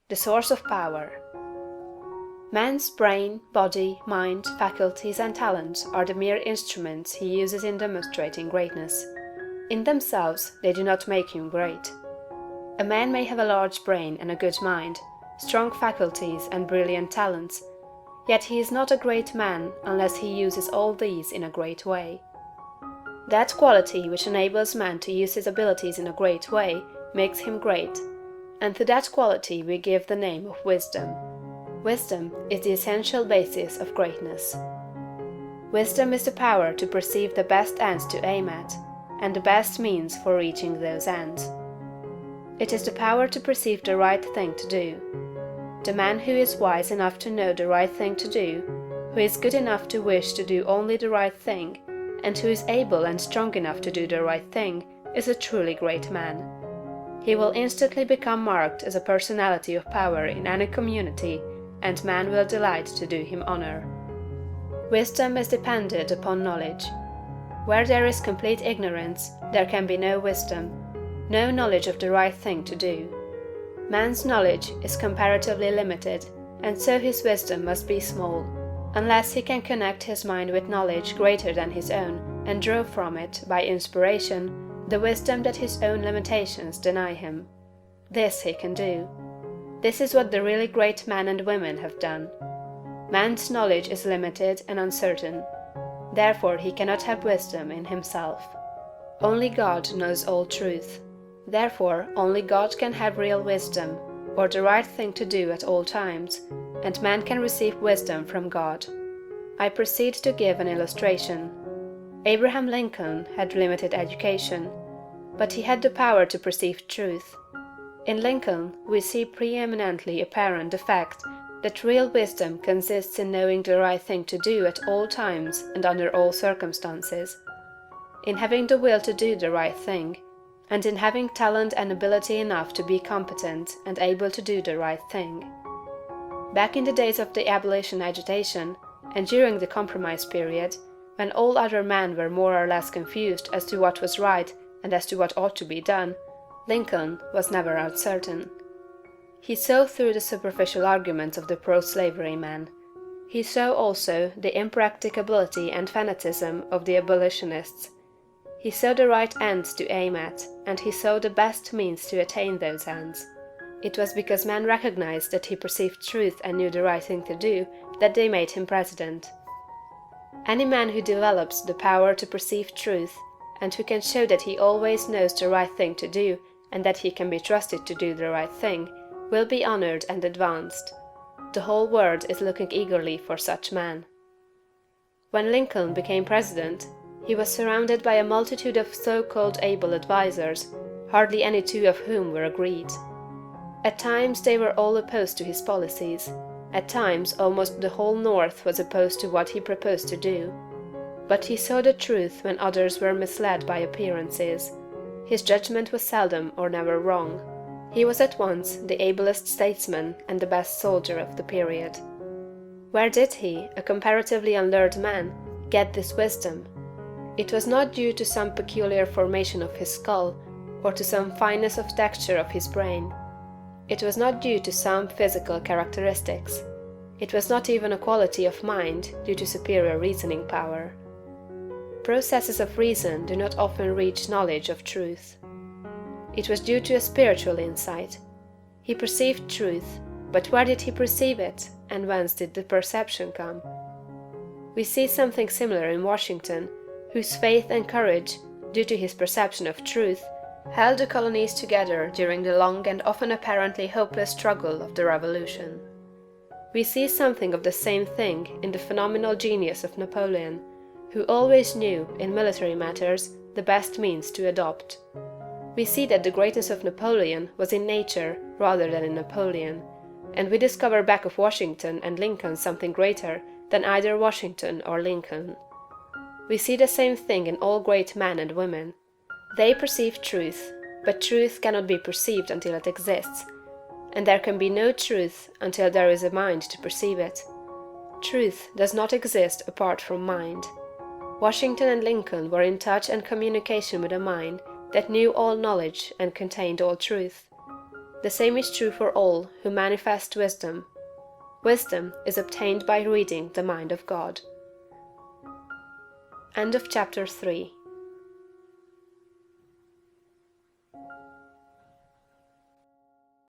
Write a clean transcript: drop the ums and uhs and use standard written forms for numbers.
the source of power. Man's brain, body, mind, faculties, and talents are the mere instruments he uses in demonstrating greatness. In themselves, they do not make him great. A man may have a large brain and a good mind, strong faculties and brilliant talents, yet he is not a great man unless he uses all these in a great way. That quality which enables man to use his abilities in a great way makes him great, and to that quality we give the name of wisdom. Wisdom is the essential basis of greatness. Wisdom is the power to perceive the best ends to aim at, and the best means for reaching those ends. It is the power to perceive the right thing to do. The man who is wise enough to know the right thing to do, who is good enough to wish to do only the right thing, and who is able and strong enough to do the right thing, is a truly great man. He will instantly become marked as a personality of power in any community, and man will delight to do him honor. Wisdom is dependent upon knowledge. Where there is complete ignorance, there can be no wisdom, no knowledge of the right thing to do. Man's knowledge is comparatively limited, and so his wisdom must be small, unless he can connect his mind with knowledge greater than his own, and draw from it, by inspiration, the wisdom that his own limitations deny him. This he can do. This is what the really great men and women have done. Man's knowledge is limited and uncertain. Therefore he cannot have wisdom in himself. Only God knows all truth. Therefore only God can have real wisdom, or the right thing to do at all times, and man can receive wisdom from God. I proceed to give an illustration. Abraham Lincoln had limited education, but he had the power to perceive truth. In Lincoln, we see preeminently apparent the fact that real wisdom consists in knowing the right thing to do at all times and under all circumstances, in having the will to do the right thing, and in having talent and ability enough to be competent and able to do the right thing. Back in the days of the abolition agitation, and during the compromise period, when all other men were more or less confused as to what was right and as to what ought to be done, Lincoln was never uncertain. He saw through the superficial arguments of the pro-slavery men. He saw also the impracticability and fanaticism of the abolitionists. He saw the right ends to aim at, and he saw the best means to attain those ends. It was because men recognized that he perceived truth and knew the right thing to do that they made him president. Any man who develops the power to perceive truth, and who can show that he always knows the right thing to do, and that he can be trusted to do the right thing, will be honored and advanced. The whole world is looking eagerly for such men. When Lincoln became president, he was surrounded by a multitude of so-called able advisers, hardly any two of whom were agreed. At times they were all opposed to his policies. At times almost the whole North was opposed to what he proposed to do. But he saw the truth when others were misled by appearances. His judgment was seldom or never wrong. He was at once the ablest statesman and the best soldier of the period. Where did he, a comparatively unlearned man, get this wisdom? It was not due to some peculiar formation of his skull, or to some fineness of texture of his brain. It was not due to some physical characteristics. It was not even a quality of mind due to superior reasoning power. Processes of reason do not often reach knowledge of truth. It was due to a spiritual insight. He perceived truth, but where did he perceive it, and whence did the perception come? We see something similar in Washington, whose faith and courage, due to his perception of truth, held the colonies together during the long and often apparently hopeless struggle of the Revolution. We see something of the same thing in the phenomenal genius of Napoleon, who always knew, in military matters, the best means to adopt. We see that the greatness of Napoleon was in nature rather than in Napoleon, and we discover back of Washington and Lincoln something greater than either Washington or Lincoln. We see the same thing in all great men and women. They perceive truth, but truth cannot be perceived until it exists, and there can be no truth until there is a mind to perceive it. Truth does not exist apart from mind. Washington and Lincoln were in touch and communication with a mind that knew all knowledge and contained all truth. The same is true for all who manifest wisdom. Wisdom is obtained by reading the mind of God. End of chapter 3.